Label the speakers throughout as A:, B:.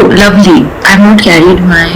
A: Oh, lovely. I've not carried my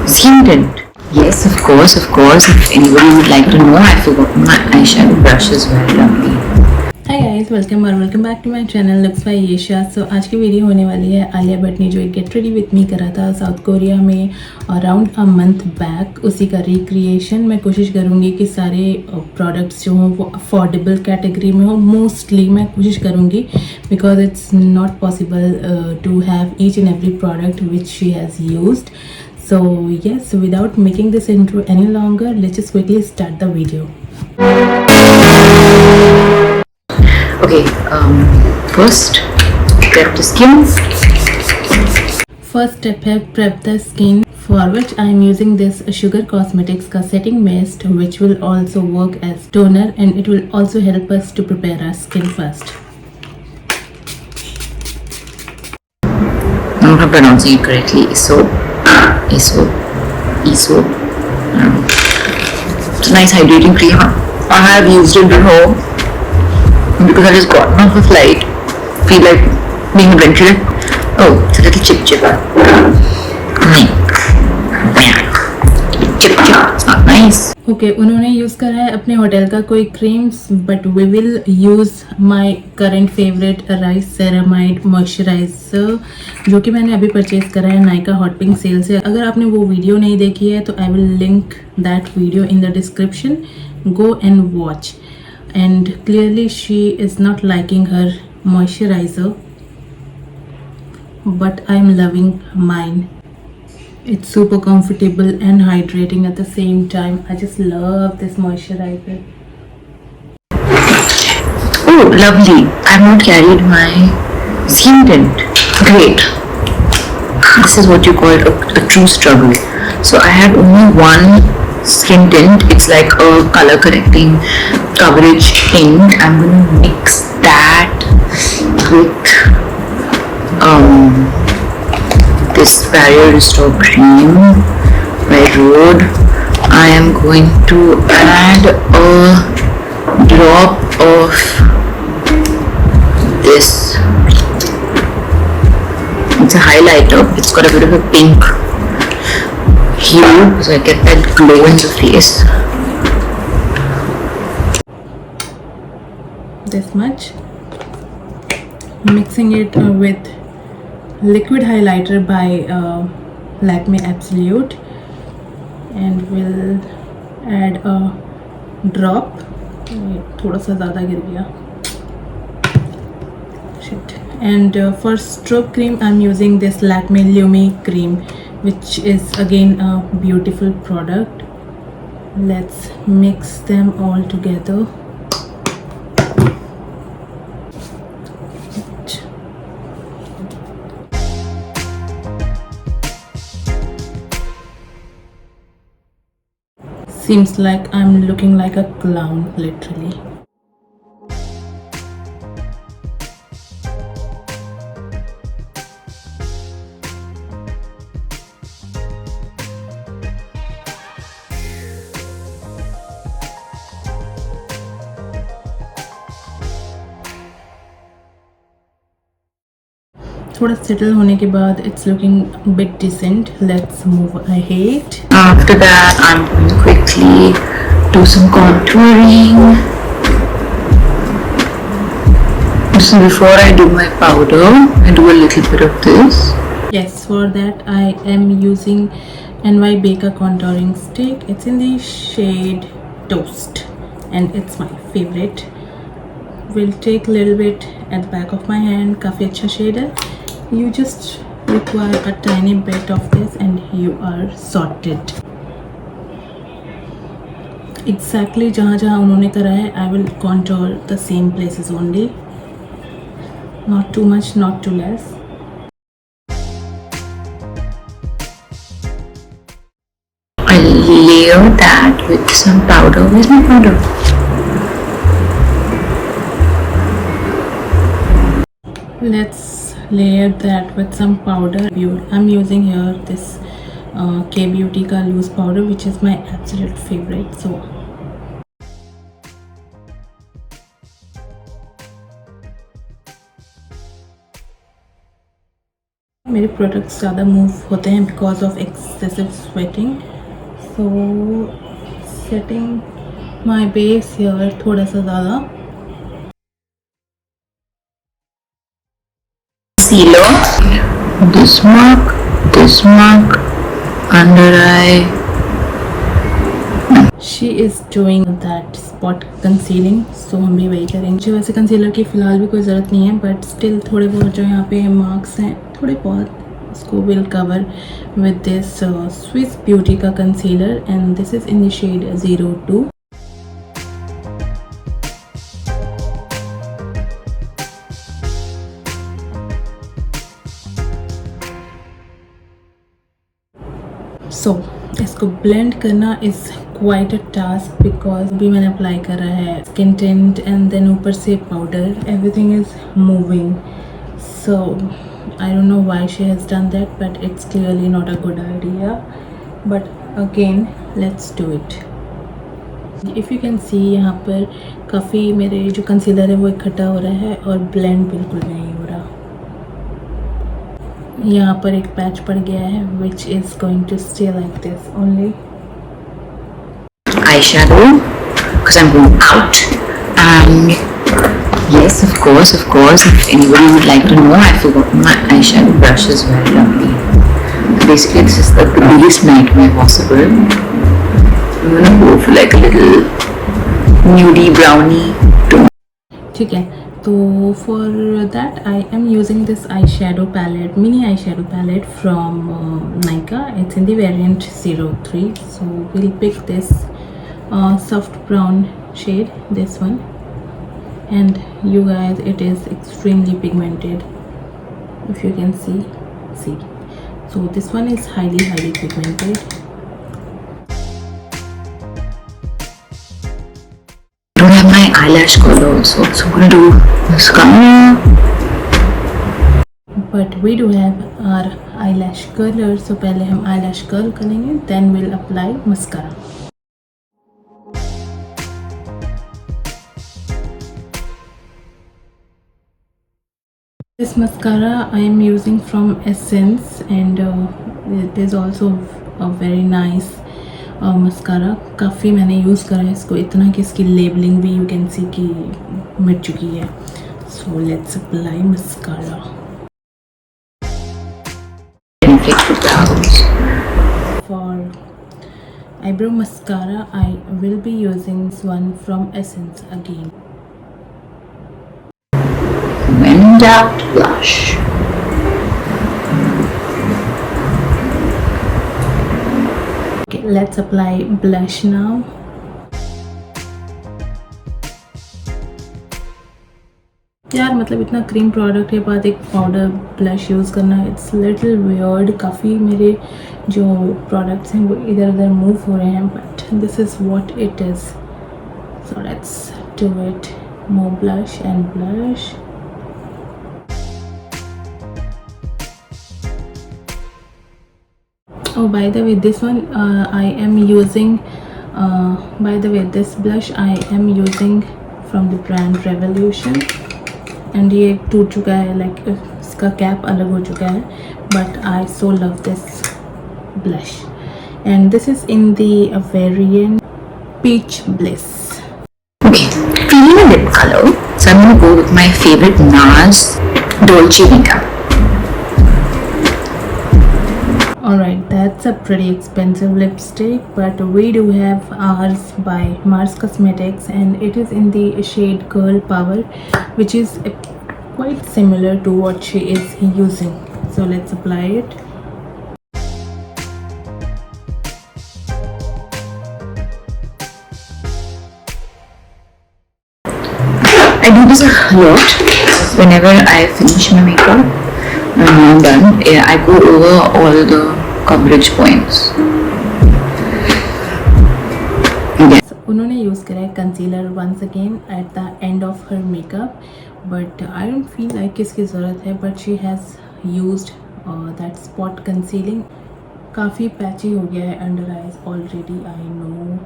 A: skin tint. Yes, of course. If anybody would like to know, I forgot my eyeshadow brush as well. Lovely.
B: Hi guys, welcome back to my channel looks by Yesha. So आज की video होने वाली है आलिया भट्ट ने जो एक get ready with me करा था साउथ कोरिया में अराउंड अ मंथ बैक, उसी का रिक्रिएशन। मैं कोशिश करूँगी कि सारे प्रोडक्ट्स जो हों वो अफोर्डेबल कैटेगरी में हो। मोस्टली मैं कोशिश करूँगी because it's not possible to have each and every product which she has used. So yes, without making this intro any longer, let's just quickly start the video.
A: Okay, first prep the skin.
B: First step है prep the skin, for which I am using this Sugar Cosmetics का setting mist, which will also work as toner and it will also help us to prepare our skin first.
A: I'm not pronouncing it correctly. Eso. It's a nice hydrating cream. I have used it before because I just got off a flight. Feel like being adventurous. Oh, it's a little chip. Chip. It's not nice.
B: Okay, उन्होंने use करा है अपने hotel का कोई creams, but we will use my current favourite rice ceramide moisturiser, जो कि मैंने अभी परचेज करा है नायका हॉट पिंक सेल से। अगर आपने वो वीडियो नहीं देखी है तो I will link that video in the description, go and watch. And clearly she is not liking her moisturiser, but I am loving mine. It's super comfortable and hydrating at the same time. I just love this moisturizer.
A: Oh, lovely. I've not carried my skin tint. Great. This is what you call a true struggle. So I had only one skin tint. It's like a color correcting coverage tint. I'm going to mix that with this barrier restore cream by Rode. I am going to add a drop of this. It's a highlighter. It's got a bit of a pink hue, so I get that glow in the face.
B: This much. Mixing it with liquid highlighter by Lakme Absolute, and we'll add a drop. थोड़ा सा ज़्यादा गिर गया, shit. And for stroke cream I'm using this Lakme Lumi cream, which is again a beautiful product. Let's mix them all together. Seems like I'm looking like a clown, literally. थोड़ा settle होने के बाद it's looking a bit decent. Let's move ahead.
A: After that, I'm going to quickly do some contouring. So before I do my powder, I do a little bit of this.
B: Yes, for that I am using NYKAA contouring stick. It's in the shade Toast and it's my favorite. We'll take a little bit at the back of my hand. काफ़ी अच्छा shade है. You just require a tiny bit of this and you are sorted. Exactly जहाँ जहाँ उन्होंने करा है I will contour the same places only. Not too much, not too less.
A: I layer that with some powder. Where's my powder?
B: Let's layer that with some powder. I'm using here this K Beauty का loose powder, which is my absolute favorite. So मेरे products ज़्यादा move होते हैं because of excessive sweating, so setting my base here थोड़ा सा ज़्यादा.
A: Sealer, this mark, under eye.
B: She is doing that spot concealing, so हम भी वही करेंगे. वैसे कंसीलर की फ़िलहाल भी कोई ज़रूरत नहीं है, बट स्टिल थोड़े बहुत जो यहाँ पे मार्क्स हैं थोड़े बहुत, उसको will cover with this Swiss beauty का concealer, and this is in the shade 02. So इसको ब्लेंड करना is quite a task because अभी मैंने अप्लाई करा है स्किन टिंट एंड देन ऊपर से powder, everything is moving. So I don't know why she has done that, but it's clearly not a good idea. But again let's do it. If you can see यहाँ पर काफ़ी मेरे जो concealer है वो इकट्ठा हो रहा है और ब्लेंड बिल्कुल भी नहीं हो रहा. यहाँ पर एक पैच पड़ गया है which is going to stay like this only.
A: Eyeshadow, because I'm going out. And yes, of course, if anybody would like to know, I forgot my eyeshadow brush is very lovely. Basically, this is the biggest nightmare possible. I'm gonna go for like a little nudie brownie tone.
B: ठीक है, तो for that I am using this eye shadow palette, mini eye shadow palette from NYKAA. It's in the variant 03. So will pick this soft brown shade, this one, and you guys, it is extremely pigmented, if you can see. So this one is highly pigmented.
A: I don't have my eyelash color, so I'm gonna do mascara.
B: But we do have our eyelash curler, so पहले हम eyelash curl करेंगे, then we'll apply mascara. This mascara I am using from Essence, and it is also a very nice mascara. काफ़ी मैंने use करा है इसको, इतना कि इसकी लेबलिंग भी यू कैन सी कि मिट चुकी है. So let's apply mascara. For eyebrow mascara I will be using this one from Essence again.
A: When in doubt, blush.
B: Okay, let's apply blush now. यार मतलब इतना क्रीम प्रोडक्ट के बाद एक पाउडर ब्लश यूज़ करना, इट्स लिटिल वियर्ड. काफ़ी मेरे जो प्रोडक्ट्स हैं वो इधर उधर मूव हो रहे हैं, but this is what it is. So let's do it. More blush and blush. Oh, by the way, this one I am using, by the way, this blush I am using from the brand Revolution, and ये टूट चुका है, like इसका cap अलग हो चुका है, but I so love this blush, and this is in the variant Peach Bliss.
A: Okay, feeling a lip color, so I'm gonna go with my favorite NARS Dolce Vita.
B: Alright, that's a pretty expensive lipstick, but we do have ours by Mars Cosmetics, and it is in the shade Girl Power, which is quite similar to what she is using. So let's apply it.
A: I do this a lot whenever I finish my makeup. When I'm done, I go over all the coverage points.
B: So, उन्होंने use करा है concealer once again at the end of her makeup, but I don't feel like इसकी ज़रूरत है, but she has used that spot concealing. काफ़ी patchy हो गया है under eyes already, I know.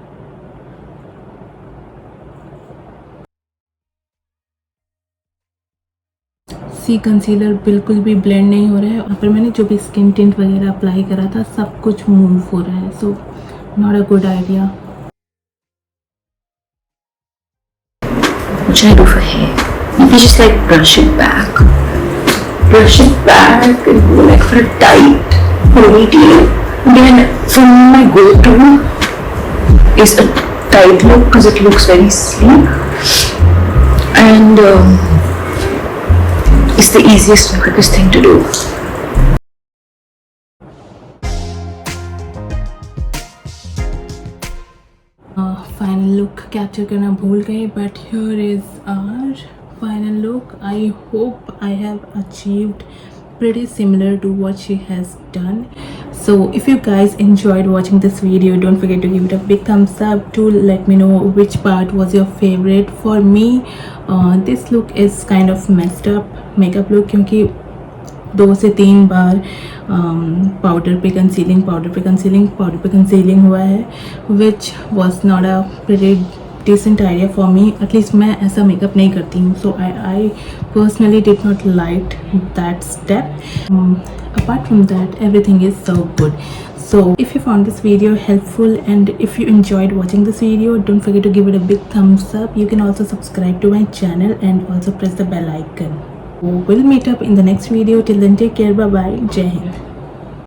B: See concealer बिल्कुल भी ब्लेंड नहीं हो रहा है। यहाँ पर मैंने जो भी स्किन टिंट वगैरह अप्लाई करा था सब कुछ मूव हो रहा है, so not a good idea.
A: What should I do for hair? Maybe just like brush it back and go like for a tight ponytail. Then for me, my go-to is a tight look because it looks very sleek and it's the easiest and quickest thing to do.
B: Final look capture करना भूल गए, but here is our final look. I hope I have achieved pretty similar to what she has done. So if you guys enjoyed watching this video, don't forget to give it a big thumbs up. To let me know which part was your favorite. For me, this look is kind of messed up makeup look, क्योंकि 2 से 3 बार powder पे concealing हुआ है, which was not a very decent idea for me. At least मैं ऐसा makeup नहीं करती हूँ, so I personally did not like that step. Apart from that, everything is so good. So if you found this video helpful and if you enjoyed watching this video, don't forget to give it a big thumbs up. You can also subscribe to my channel and also press the bell icon. We'll meet up in the next video. Till then, take care. Bye bye. Jai Hind.